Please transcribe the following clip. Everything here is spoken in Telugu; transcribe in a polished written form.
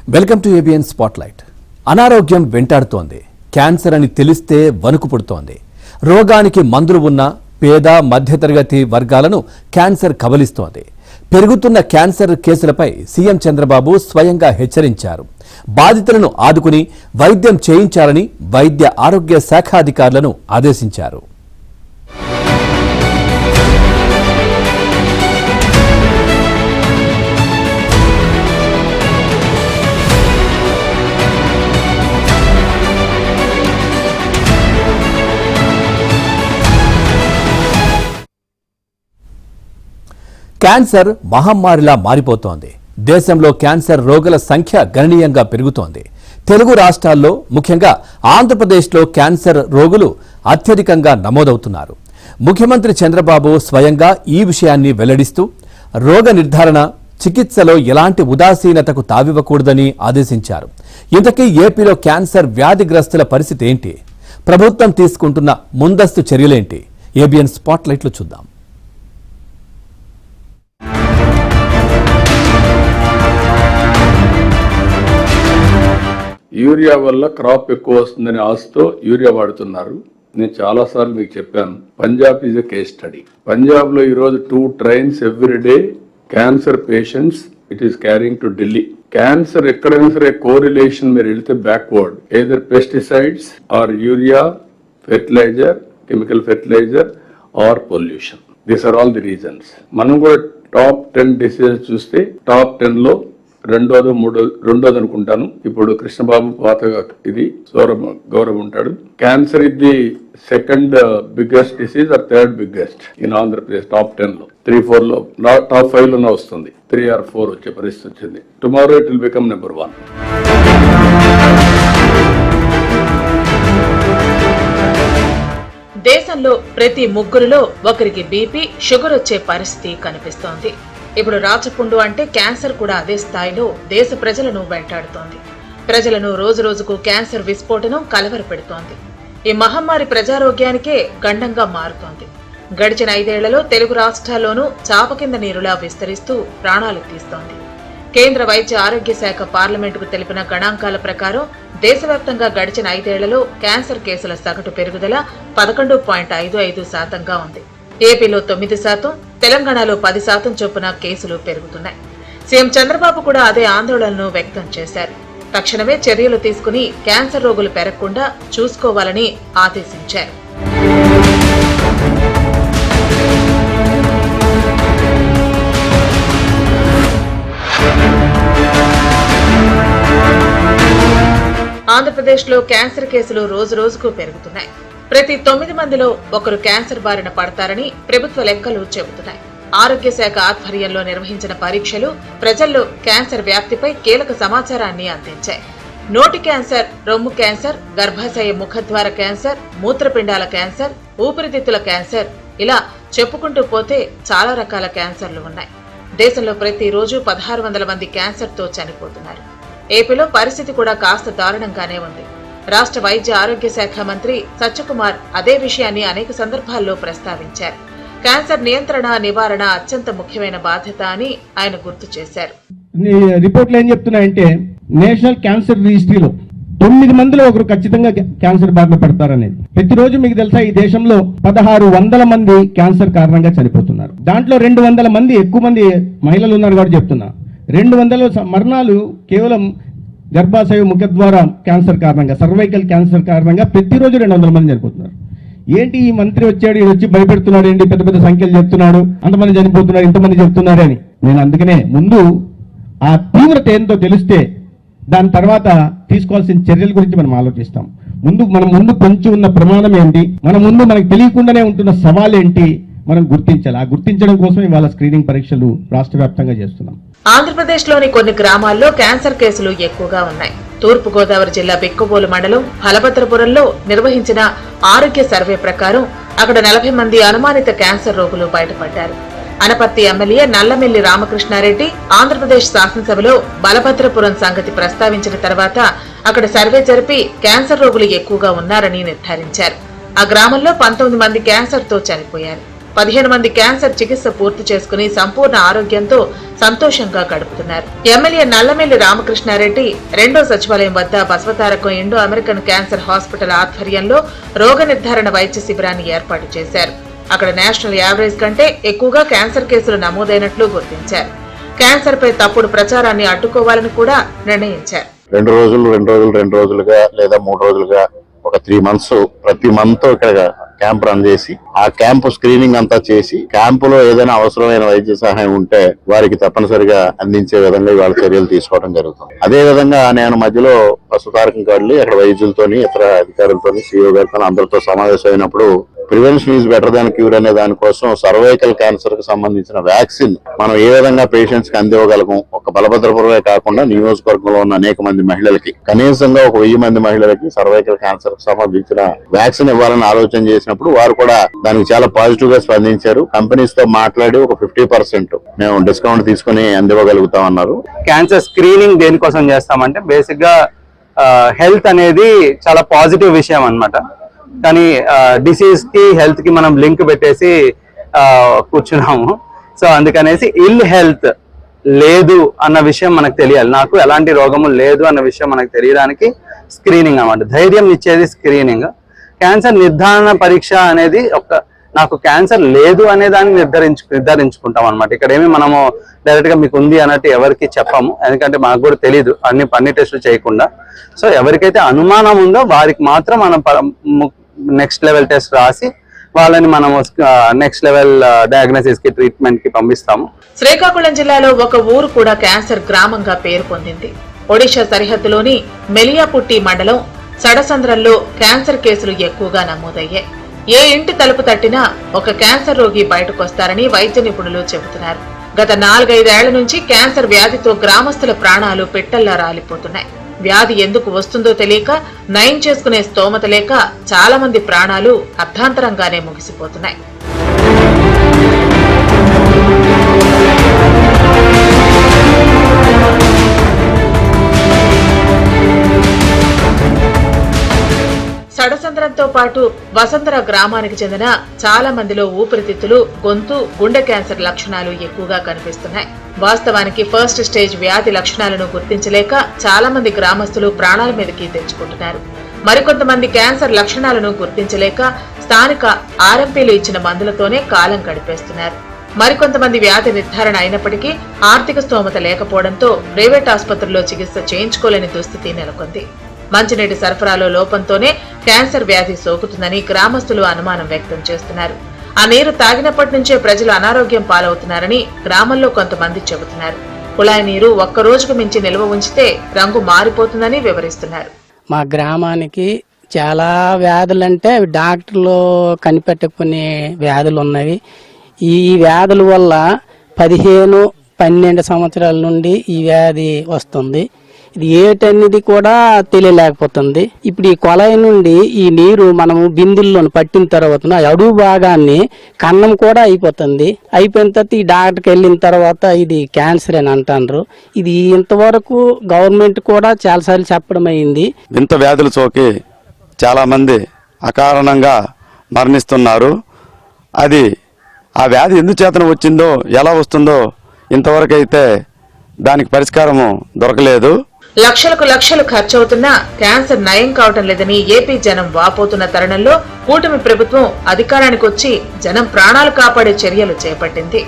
Welcome to ABN spotlight. అనారోగ్యం వెంటాడుతోంది. క్యాన్సర్ అని తెలిస్తే వణుకు పుడుతోంది. రోగానికి మందులు ఉన్న పేద మధ్యతరగతి వర్గాలను క్యాన్సర్ కబలిస్తోంది. పెరుగుతున్న క్యాన్సర్ కేసులపై సీఎం చంద్రబాబు స్వయంగా హెచ్చరించారు. బాధితులను ఆదుకుని వైద్యం చేయించాలని వైద్య ఆరోగ్య శాఖ అధికారులను ఆదేశించారు. క్యాన్సర్ మహమ్మారిలా మారిపోతోంది. దేశంలో క్యాన్సర్ రోగుల సంఖ్య గణనీయంగా పెరుగుతోంది. తెలుగు రాష్ట్రాల్లో ముఖ్యంగా ఆంధ్రప్రదేశ్లో క్యాన్సర్ రోగులు అత్యధికంగా నమోదవుతున్నారు. ముఖ్యమంత్రి చంద్రబాబు స్వయంగా ఈ విషయాన్ని వెల్లడిస్తూ రోగ నిర్ధారణ, చికిత్సలో ఎలాంటి ఉదాసీనతకు తావివ్వకూడదని ఆదేశించారు. ఇంతకీ ఏపీలో క్యాన్సర్ వ్యాధిగ్రస్తుల పరిస్థితి ఏంటి? ప్రభుత్వం తీసుకుంటున్న ముందస్తు చర్యలేంటి? ఏబిఎన్ స్పాట్లైట్లో చూద్దాం. యూరియా వల్ల క్రాప్ ఎక్కువ వస్తుందని ఆశతో యూరియా వాడుతున్నారు. నేను చాలా సార్లు మీకు చెప్పాను, Punjab is a case study. Punjab లో ఈరోజు 2 trains every day cancer patients it is carrying to Delhi. Cancer ఎక్కడైనా సరే కోరిలేషన్ మీరు వెళితే backward, either pesticides or urea, fertiliser, chemical fertiliser or pollution. These are all the reasons. మనం కూడా టాప్ 10 డిసీజెస్ చూస్తే టాప్ 10 లో రెండోది అనుకుంటాను. ఇప్పుడు కృష్ణబాబు పాతగా ఇది గౌరవ్ ఉంటాడు. క్యాన్సర్ ఇది the second biggest disease or third biggest in Andhra Pradesh. Top 10 లో 3-4 లో టాప్ 5 లోనే వస్తుంది. 3 or 4 వచ్చే పరిస్థితి వచ్చింది. Tomorrow it will become number 1. దేశంలో ప్రతి ముగ్గురులో ఒకరికి బీపీ, షుగర్ వచ్చే పరిస్థితి కనిపిస్తోంది. ఇప్పుడు రాచపుండు అంటే క్యాన్సర్ కూడా అదే స్థాయిలో దేశ ప్రజలను వెంటాడుతోంది. ప్రజలను రోజు రోజుకు క్యాన్సర్ విస్ఫోటనం కలవరపెడుతోంది. ఈ మహమ్మారి ప్రజారోగ్యానికే గండంగా మారుతోంది. గడిచిన 5 ఏళ్లలో తెలుగు రాష్ట్రాల్లోనూ చాప కింద నీరులా విస్తరిస్తూ ప్రాణాలు తీస్తోంది. కేంద్ర వైద్య ఆరోగ్య శాఖ పార్లమెంటుకు తెలిపిన గణాంకాల ప్రకారం దేశవ్యాప్తంగా గడిచిన 5 ఏళ్లలో క్యాన్సర్ కేసుల సగటు పెరుగుదల 11.55% ఉంది. ఏపీలో 9%, తెలంగాణలో 10% చొప్పున కేసులు పెరుగుతున్నాయి. సీఎం చంద్రబాబు కూడా అదే ఆందోళనను వ్యక్తం చేశారు. తక్షణమే చర్యలు తీసుకుని క్యాన్సర్ రోగులు పెరగకుండా చూసుకోవాలని ఆదేశించారు. ఆంధ్రప్రదేశ్లో క్యాన్సర్ కేసులు రోజు రోజుకు పెరుగుతున్నాయి. ప్రతి 9 మందిలో ఒకరు క్యాన్సర్ బారిన పడతారని ప్రభుత్వ లెక్కలు చెబుతున్నాయి. ఆరోగ్య శాఖ ఆధ్వర్యంలో నిర్వహించిన పరీక్షలు ప్రజల్లో క్యాన్సర్ వ్యాప్తిపై కీలక సమాచారాన్ని అందించాయి. నోటి క్యాన్సర్, రొమ్ము క్యాన్సర్, గర్భాశయ ముఖద్వార క్యాన్సర్, మూత్రపిండాల క్యాన్సర్, ఊపిరితిత్తుల క్యాన్సర్, ఇలా చెప్పుకుంటూ పోతే చాలా రకాల క్యాన్సర్లు ఉన్నాయి. దేశంలో ప్రతిరోజు 1600 మంది క్యాన్సర్తో చనిపోతున్నారు. ఏపీలో పరిస్థితి కూడా కాస్త దారుణంగానే ఉంది. రాష్ట్ర వైద్య ఆరోగ్య శాఖ మంత్రి సత్యకుమార్ అదే విషయాన్ని అనేక సందర్భాల్లో ప్రస్తావించారు. క్యాన్సర్ నియంత్రణ, నివారణ అత్యంత ముఖ్యమైన బాధ్యత అని ఆయన గుర్తు చేశారు. రిపోర్ట్లు ఏం చెప్తున్నాయంటే నేషనల్ క్యాన్సర్ రిజిస్ట్రీలో 9 మందిలో ఒకరు ఖచ్చితంగా క్యాన్సర్ బారిన పడతారనేది. ప్రతిరోజు మీకు తెలుసా ఈ దేశంలో 1600 మంది క్యాన్సర్ కారణంగా చనిపోతున్నారు. దాంట్లో 200 మంది, ఎక్కువ మంది మహిళలు ఉన్నారు కూడా చెప్తున్నా. 200 మరణాలు కేవలం గర్భాశయ ముఖద్వార క్యాన్సర్ కారణంగా, సర్వైకల్ క్యాన్సర్ కారణంగా ప్రతిరోజు 200 మంది చనిపోతున్నారు. ఏంటి ఈ మంత్రి వచ్చాడు, ఈయన వచ్చి భయపెడుతున్నాడు, ఏంటి పెద్ద పెద్ద సంఖ్యలు చెప్తున్నాడు, అంతమంది చనిపోతున్నారు, ఇంతమంది చెప్తున్నారు అని. నేను అందుకనే ముందు ఆ తీవ్రత ఏంటో తెలిస్తే దాని తర్వాత తీసుకోవాల్సిన చర్యల గురించి మనం ఆలోచిస్తాం. మన ముందు పొంచి ఉన్న ప్రమాణం ఏంటి, మన ముందు మనకు తెలియకుండానే ఉంటున్న సవాల్ ఏంటి మనం గుర్తించాలి. ఆ గుర్తించడం కోసం ఇవాళ స్క్రీనింగ్ పరీక్షలు రాష్ట్ర వ్యాప్తంగా చేస్తున్నాం. ఆంధ్రప్రదేశ్లోని కొన్ని గ్రామాల్లో క్యాన్సర్ కేసులు ఎక్కువగా ఉన్నాయి. తూర్పు గోదావరి జిల్లా బిక్కబోలు మండలం బలభద్రపురంలో నిర్వహించిన ఆరోగ్య సర్వే ప్రకారం అక్కడ 40 మంది అనుమానిత క్యాన్సర్ రోగులు బయటపడ్డారు. అనపర్తి ఎమ్మెల్యే నల్లమిల్లి రామకృష్ణారెడ్డి ఆంధ్రప్రదేశ్ శాసనసభలో బలభద్రపురం సంగతి ప్రస్తావించిన తర్వాత అక్కడ సర్వే జరిపి క్యాన్సర్ రోగులు ఎక్కువగా ఉన్నారని నిర్ధారించారు. ఆ గ్రామంలో 19 మంది క్యాన్సర్తో చనిపోయారు. 15 మంది క్యాన్సర్ చికిత్స పూర్తి చేసుకుని సంపూర్ణ ఆరోగ్యంతో సంతోషంగా గడుపుతున్నారు. ఎమ్మెల్యే నల్లమిల్లి రామకృష్ణారెడ్డి 2వ సచివాలయం వద్ద Basavatarakam Indo American cancer hospital ఆధ్వర్యంలో రోగ నిర్ధారణ వైద్య శిబిరాన్ని ఏర్పాటు చేశారు. అక్కడ నేషనల్ యావరేజ్ కంటే ఎక్కువగా క్యాన్సర్ కేసులు నమోదైనట్లు గుర్తించారు. క్యాన్సర్ పై తప్పుడు ప్రచారాన్ని అడ్డుకోవాలని కూడా నిర్ణయించారు. 2 రోజులుగా లేదా 3 రోజులుగా ఒక 3 months ప్రతి మంత్ ఇక్కడ క్యాంప్ రన్ చేసి ఆ క్యాంపు స్క్రీనింగ్ అంతా చేసి క్యాంపులో ఏదైనా అవసరమైన వైద్య సహాయం ఉంటే వారికి తప్పనిసరిగా అందించే విధంగా ఇవాళ చర్యలు తీసుకోవడం జరుగుతుంది. అదే విధంగా నేను మధ్యలో బసవతారకం వెళ్ళి అక్కడ వైద్యులతోని ఇతర అధికారులతోని CEO గారితో అందరితో సమావేశం అయినప్పుడు prevention is better than cure అనే దానికోసం సర్వైకల్ క్యాన్సర్ కి సంబంధించిన వ్యాక్సిన్ మనం ఏ విధంగా పేషెంట్స్ కి అందివ్వగలము, ఒక బలభద్రపురమే కాకుండా నియోజకవర్గంలో ఉన్న అనేక మంది మహిళలకి కనీసంగా ఒక 1000 మంది మహిళలకి సర్వైకల్ క్యాన్సర్ కి సంబంధించిన వ్యాక్సిన్ ఇవ్వాలని ఆలోచన చేసినప్పుడు వారు కూడా దానికి చాలా పాజిటివ్ గా స్పందించారు. కంపెనీస్ తో మాట్లాడి ఒక 50% మేము డిస్కౌంట్ తీసుకుని అందివ్వగలుగుతామన్నారు. క్యాన్సర్ స్క్రీనింగ్ దేనికోసం చేస్తామంటే బేసిక్ గా హెల్త్ అనేది చాలా పాజిటివ్ విషయం అన్నమాట. కానీ డిసీజ్ కి హెల్త్ కి మనం లింక్ పెట్టేసి కూర్చున్నాము. సో అందుకనేసి ఇల్ హెల్త్ లేదు అన్న విషయం మనకు తెలియాలి. నాకు ఎలాంటి రోగము లేదు అన్న విషయం మనకు తెలియడానికి స్క్రీనింగ్ అన్నమాట. ధైర్యం ఇచ్చేది స్క్రీనింగ్. క్యాన్సర్ నిర్ధారణ పరీక్ష అనేది నాకు క్యాన్సర్ లేదు అనే దాన్ని నిర్ధారించుకుంటాం అనమాట. ఇక్కడ ఏమి మనము డైరెక్ట్ గా మీకు ఉంది అన్నట్టు ఎవరికి చెప్పాము, ఎందుకంటే మాకు కూడా తెలియదు అన్ని టెస్టులు చేయకుండా. సో ఎవరికైతే అనుమానం ఉందో వారికి మాత్రం మనం నెక్స్ట్ లెవెల్ టెస్ట్ రాసి వాళ్ళని మనము నెక్స్ట్ లెవెల్ డయాగ్నోసిస్ కి ట్రీట్మెంట్ కి పంపిస్తాము. శ్రీకాకుళం జిల్లాలో ఒక ఊరు కూడా క్యాన్సర్ గ్రామంగా పేరు పొందింది. ఒడిషా సరిహద్దులోని మెలియాపుట్టి మండలం సడసంద్రంలో క్యాన్సర్ కేసులు ఎక్కువగా నమోదయ్యాయి. ఏ ఇంటి తలుపు తట్టినా ఒక క్యాన్సర్ రోగి బయటకొస్తారని వైద్య నిపుణులు చెబుతున్నారు. గత 4-5 ఏళ్ల నుంచి క్యాన్సర్ వ్యాధితో గ్రామస్తుల ప్రాణాలు పిట్టల్లా రాలిపోతున్నాయి. వ్యాధి ఎందుకు వస్తుందో తెలియక నయం చేసుకునే స్తోమత లేక చాలా మంది ప్రాణాలు అర్ధాంతరంగానే ముగిసిపోతున్నాయి. సడసంద్రంతో పాటు వసంతర గ్రామానికి చెందిన చాలా మందిలో ఊపిరితిత్తులు, గొంతు, గుండె క్యాన్సర్ లక్షణాలు ఎక్కువగా కనిపిస్తున్నాయి. వాస్తవానికి ఫస్ట్ స్టేజ్ వ్యాధి లక్షణాలను గుర్తించలేక చాలా మంది గ్రామస్తులు ప్రాణాల మీదకి తెచ్చుకుంటున్నారు. మరికొంతమంది క్యాన్సర్ లక్షణాలను గుర్తించలేక స్థానిక ఆర్ఎంపీలు ఇచ్చిన మందులతోనే కాలం గడిపేస్తున్నారు. మరికొంతమంది వ్యాధి నిర్ధారణ అయినప్పటికీ ఆర్థిక స్తోమత లేకపోవడంతో ప్రైవేట్ ఆసుపత్రుల్లో చికిత్స చేయించుకోలేని దుస్థితి నెలకొంది. మంచినీటి సరఫరాలో లోపంతోనే క్యాన్సర్ వ్యాధి సోకుతుందని గ్రామస్తులు అనుమానం వ్యక్తం చేస్తున్నారు. ఆ నీరు తాగినప్పటి నుంచే ప్రజలు అనారోగ్యం పాలవుతున్నారని గ్రామంలో కొంతమంది చెబుతున్నారు. కుళాయి నీరు 1 రోజుకు మించి నిల్వ ఉంచితే రంగు మారిపోతుందని వివరిస్తున్నారు. మా గ్రామానికి చాలా వ్యాధులంటే డాక్టర్లు కనిపెట్టుకునే వ్యాధులు ఉన్నవి. ఈ వ్యాధుల వల్ల 15-12 సంవత్సరాల నుండి ఈ వ్యాధి వస్తుంది. ఇది ఏటనేది కూడా తెలియలేకపోతుంది. ఇప్పుడు ఈ కొలాయి నుండి ఈ నీరు మనము బిందుల్లో పట్టిన తర్వాత అడుగు భాగాన్ని కన్నం కూడా అయిపోతుంది. అయిపోయిన తర్వాత ఈ డాక్టర్కి వెళ్ళిన తర్వాత ఇది క్యాన్సర్ అని అంటారు. ఇది ఇంతవరకు గవర్నమెంట్ కూడా చాలాసార్లు చెప్పడం అయింది. వింత వ్యాధులు సోకి చాలా మంది అకారణంగా మరణిస్తున్నారు. అది ఆ వ్యాధి ఎందుచేతన వచ్చిందో, ఎలా వస్తుందో ఇంతవరకు అయితే దానికి పరిష్కారము దొరకలేదు. లక్షలకు లక్షలు ఖర్చవుతున్నా క్యాన్సర్ నయం కావటం లేదని ఏపీ జనం వాపోతున్న తరుణంలో కూటమి ప్రభుత్వం అధికారానికి వచ్చి జనం ప్రాణాలు కాపాడే చర్యలు చేపట్టింది.